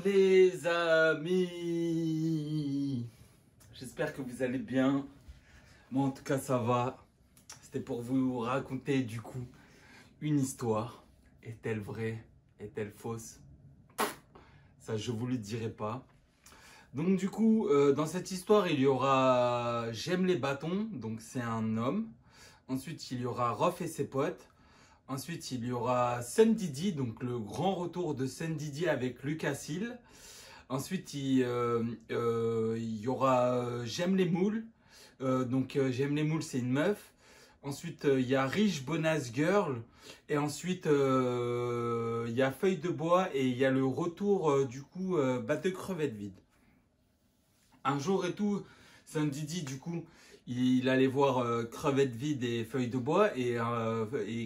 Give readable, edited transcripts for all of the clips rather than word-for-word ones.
Les amis, j'espère que vous allez bien. Moi en tout cas ça va. C'était pour vous raconter du coup une histoire. Est-elle vraie? Est-elle fausse? Ça je vous le dirai pas. Donc du coup dans cette histoire il y aura J'aime les bâtons, donc c'est un homme. Ensuite il y aura Rof et ses potes. Ensuite il y aura Sun Didi, donc le grand retour de Sun Didi avec Lucas Hill. Ensuite, il y aura J'aime les moules. J'aime les moules, c'est une meuf. Ensuite, il y a Rich Bonas Girl. Et ensuite, il y a Feuille de bois. Et il y a le retour, Batte de crevettes vide. Un jour et tout, c'est un Didi, du coup, il allait voir Crevette vide et Feuille de bois. Et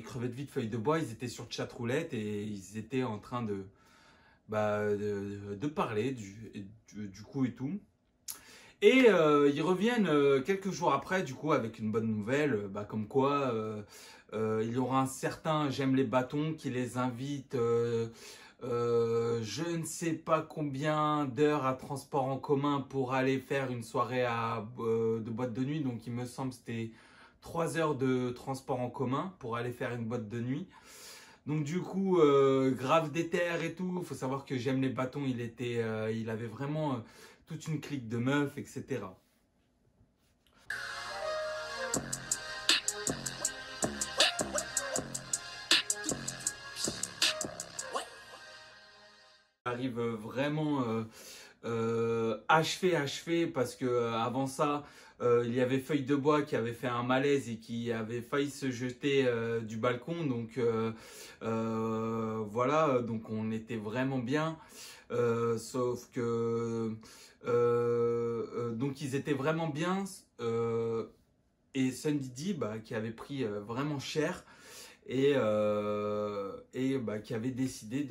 Crevette vide, Feuille de bois, ils étaient sur chatroulette et ils étaient en train de parler du coup et tout. Et ils reviennent quelques jours après, du coup, avec une bonne nouvelle, comme quoi il y aura un certain J'aime les bâtons qui les invite, je ne sais pas combien d'heures à transport en commun pour aller faire une soirée de boîte de nuit. Donc il me semble que c'était 3 heures de transport en commun pour aller faire une boîte de nuit. Donc du coup, grave déter et tout. Il faut savoir que J'aime les bâtons, il avait vraiment toute une clique de meufs, etc. Arrive vraiment achevé parce que avant ça, il y avait Feuille de bois qui avait fait un malaise et qui avait failli se jeter du balcon. Donc voilà, donc on était vraiment bien. Sauf que donc ils étaient vraiment bien. Et Sun Didi qui avait pris vraiment cher et qui avait décidé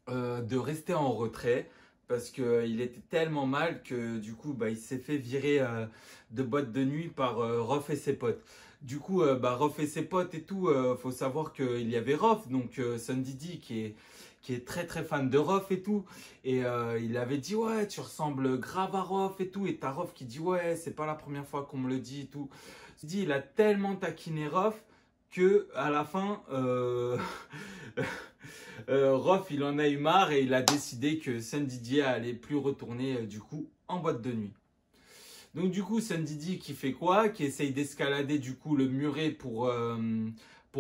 de rester en retrait parce qu'il était tellement mal que du coup il s'est fait virer de boîte de nuit par Rof et ses potes. Du coup Rof et ses potes et tout, faut savoir qu'il y avait Rof, donc Sun Didi qui est très très fan de Rof et tout, et il avait dit ouais tu ressembles grave à Rof et tout, et t'as Rof qui dit ouais c'est pas la première fois qu'on me le dit et tout. Il a tellement taquiné Rof que à la fin Rof il en a eu marre et il a décidé que Sun Didi allait plus retourner du coup en boîte de nuit. Donc du coup Sun Didi qui fait quoi? Qui essaye d'escalader du coup le muret pour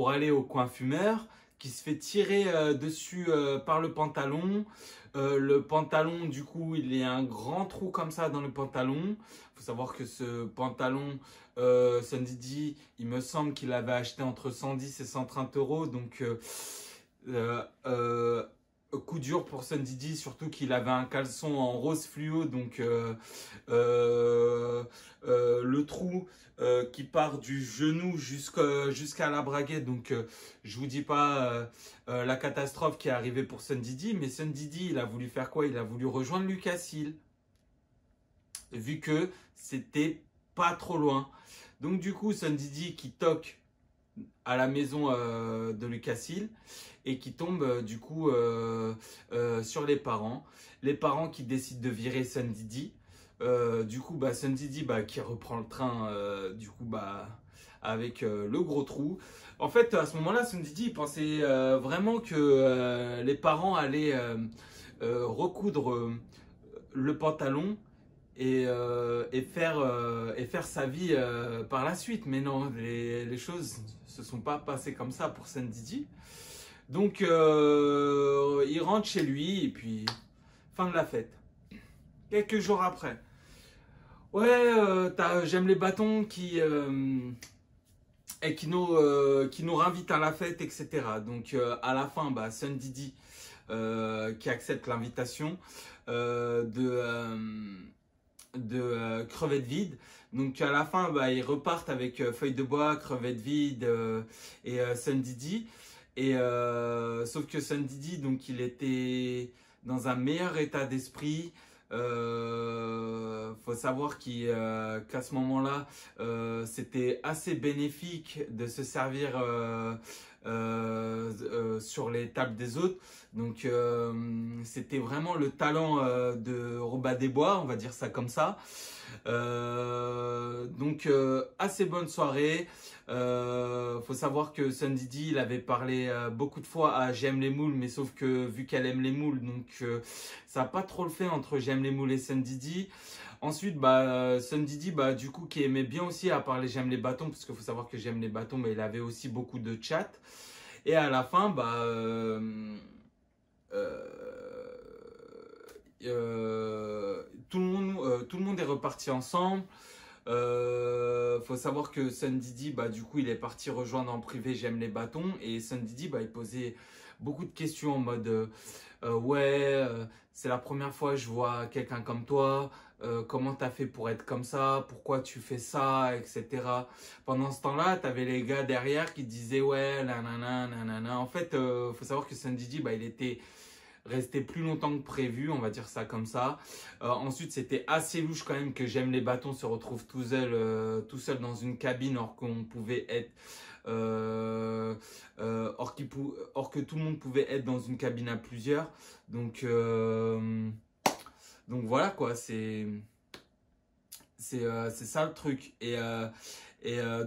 aller au coin fumeur, qui se fait tirer dessus par le pantalon. Le pantalon, du coup, il y a un grand trou comme ça dans le pantalon. Il faut savoir que ce pantalon, Sun Didi, il me semble qu'il l'avait acheté entre 110 et 130 euros. Donc, coup dur pour Sun Didi, surtout qu'il avait un caleçon en rose fluo. Donc, le trou qui part du genou jusqu'à la braguette. Donc, je vous dis pas la catastrophe qui est arrivée pour Sun Didi, mais Sun Didi, il a voulu faire quoi? Il a voulu rejoindre Lucas Hill, vu que c'était pas trop loin. Donc, du coup, Sun Didi qui toque à la maison de Lucas Hill et qui tombe du coup sur les parents. Les parents qui décident de virer Sun Didi. Du coup, Sun Didi qui reprend le train avec le gros trou. En fait, à ce moment-là, Sun Didi il pensait vraiment que les parents allaient recoudre le pantalon et faire sa vie par la suite. Mais non, les choses se sont pas passées comme ça pour Sun Didi. Donc, il rentre chez lui et puis fin de la fête. Quelques jours après. Ouais, J'aime les bâtons qui nous réinvite à la fête, etc. Donc à la fin, Sun Didi qui accepte l'invitation de Crevette vide. Donc à la fin, ils repartent avec Feuille de bois, Crevette vide et Sun Didi. Et sauf que Sun Didi, donc il était dans un meilleur état d'esprit. Faut savoir qu'à ce moment-là, c'était assez bénéfique de se servir sur les tables des autres. Donc c'était vraiment le talent de Roba des Bois, on va dire ça comme ça. Donc assez bonne soirée. Faut savoir que Sun Didi, il avait parlé beaucoup de fois à J'aime les moules, mais sauf que vu qu'elle aime les moules, donc ça n'a pas trop le fait entre J'aime les moules et Sun Didi. Ensuite, Sun Didi, du coup, qui aimait bien aussi à parler J'aime les bâtons, parce qu'il faut savoir que J'aime les bâtons, mais il avait aussi beaucoup de chat. Et à la fin, tout le monde est reparti ensemble. Faut savoir que Sun Didi, du coup, il est parti rejoindre en privé J'aime les bâtons. Et Sun Didi, il posait beaucoup de questions en mode ouais, c'est la première fois que je vois quelqu'un comme toi. Comment t'as fait pour être comme ça? Pourquoi tu fais ça? Etc. Pendant ce temps-là, t'avais les gars derrière qui disaient ouais, nanana, nanana. En fait, faut savoir que Sun Didi, il était resté plus longtemps que prévu, on va dire ça comme ça. Ensuite, c'était assez louche quand même que J'aime les bâtons se retrouve tout seul dans une cabine, or qu'on pouvait être or que tout le monde pouvait être dans une cabine à plusieurs. Donc voilà quoi, c'est ça le truc. Et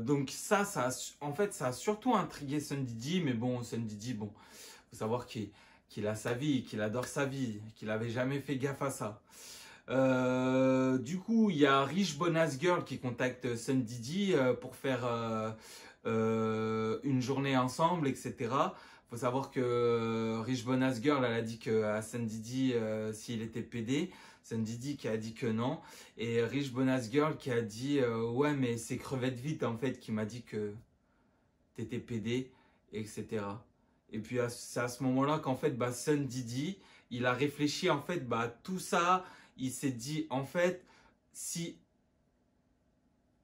donc en fait, ça a surtout intrigué Sun Didi, mais bon, Sun Didi, faut savoir qu'il a sa vie, qu'il adore sa vie, qu'il avait jamais fait gaffe à ça. Du coup, il y a Rich Bonas Girl qui contacte Sun Didi pour faire une journée ensemble, etc. Faut savoir que Rich Bonas Girl, elle a dit à Sun Didi s'il était pédé. Sun Didi qui a dit que non. Et Rich Bonas Girl qui a dit ouais, mais c'est Crevette Vite en fait qui m'a dit que t'étais pédé, etc. Et puis c'est à ce moment-là qu'en fait Sun Didi, il a réfléchi en fait tout ça. Il s'est dit en fait si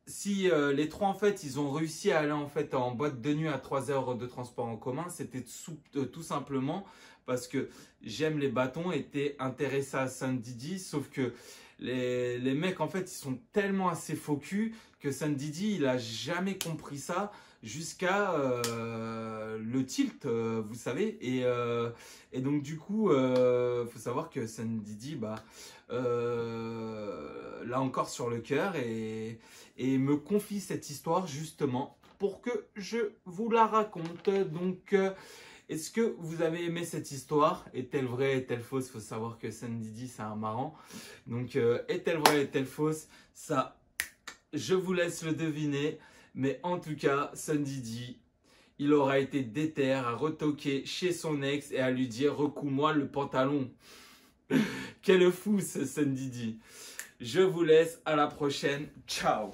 les trois en fait ils ont réussi à aller en fait en boîte de nuit à 3 heures de transport en commun, c'était tout simplement parce que J'aime les bâtons était intéressé à Sun Didi, sauf que les mecs en fait ils sont tellement assez faux cul que Sun Didi il a jamais compris ça jusqu'à le tilt, vous savez. Et donc du coup faut savoir que Sun Didi là encore sur le cœur et me confie cette histoire justement pour que je vous la raconte. Donc est-ce que vous avez aimé cette histoire? Est-elle vraie, est-elle fausse? Faut savoir que Sun Didi c'est un marrant. Donc est-elle vraie, est-elle fausse? Ça, je vous laisse le deviner. Mais en tout cas, Sun Didi, il aura été déter à retoquer chez son ex et à lui dire recoue-moi le pantalon. Quel fou ce Sun Didi. Je vous laisse, à la prochaine. Ciao.